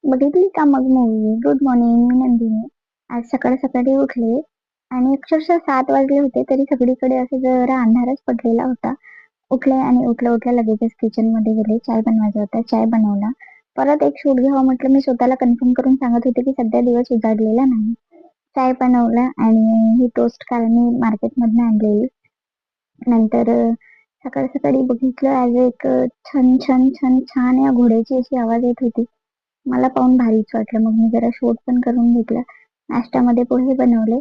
बघितली का मग मूवी? गुड मॉर्निंग, मी नंदिनी. आज सकाळ सकाळी उठले आणि अक्षरशः 7 वाजले होते, तरी सगळीकडे असं जरा अंधारच पडलेला होता. उठले आणि उठल्या-उठल्या लगेचच किचनमध्ये गेले. चाय बनवायचा होता, चाय बनवला. परत एक शूट घ्यावं म्हटलं, मी स्वतःला कन्फर्म करून सांगत होते, की सध्या दिवस उजाडलेला नाही. चाय बनवला आणि ही टोस्ट काल मी मार्केटमधनं आणलेली. नंतर सकाळी-सकाळी बघितलं आज एक छन, छन, छन, छान या घोड्याची अशी आवाज येत होती. मला पाहून भारीच वाटलं. मग मी जरा शूट पण करून घेतला. नाश्त्यामध्ये पोहे बनवले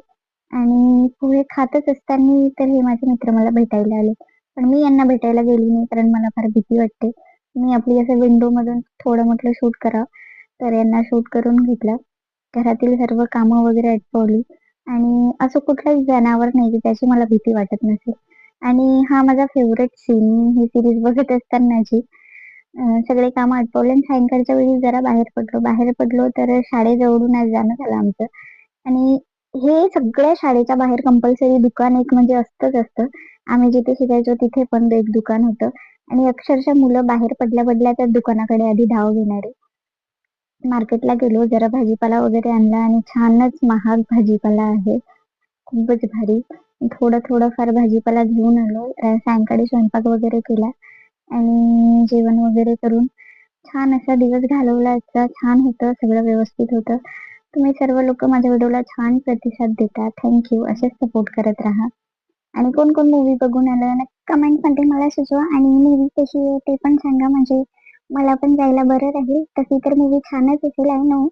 आणि पोहे खातच असताना तर हे माझे मित्र मला भेटायला आले. पण मी यांना भेटायला गेली नाही कारण मला फार भीती वाटते. मी आपली असं विंडोमधून थोडं म्हटलं शूट करावं, तर यांना शूट करून घेतलं. घरातील सर्व कामं वगैरे आटपवली आणि असं कुठलंच जनावर नाही की त्याची मला भीती वाटत नसेल. आणि हा माझा फेव्हरेट सीन ही सीरीज बघत असतानाची. सगळे कामं आटपवले आणि सायंकाळच्या वेळी जरा बाहेर पडलो. बाहेर पडलो तर शाळेजवळून आज जाणं झालं आमचं आणि हे सगळ्या शाळेच्या बाहेर कंपल्सरी दुकान एक म्हणजे असतंच असतं. आम्ही जिथे शिकायचो तिथे पण एक दुकान होतं आणि अक्षरशः मुलं बाहेर पडल्या-पडल्या त्या दुकानाकडे आधी धाव घेणारे. मार्केटला गेलो, जरा भाजीपाला वगैरे आणला आणि छानच महाग भाजीपाला आहे. खूपच भारी. थोडं फार भाजीपाला घेऊन आलो. सायंकाळी स्वयंपाक वगैरे केला आणि जेवण वगैरे करून छान असा दिवस घालवला आजचा. छान होतं, सगळं व्यवस्थित होतं. तुम्ही सर्व लोकं माझ्या व्हिडिओला छान प्रतिसाद देता. Thank you. असेच सपोर्ट करत राहा. आणि कोण मूव्ही बघून आलं नक्की कमेंटमध्ये मला सुचवा आणि मूव्ही कशी आहे ते पण सांगा म्हणजे मला पण जायला बरं राहील. तशी तर मूव्ही छानच असेल आय नो.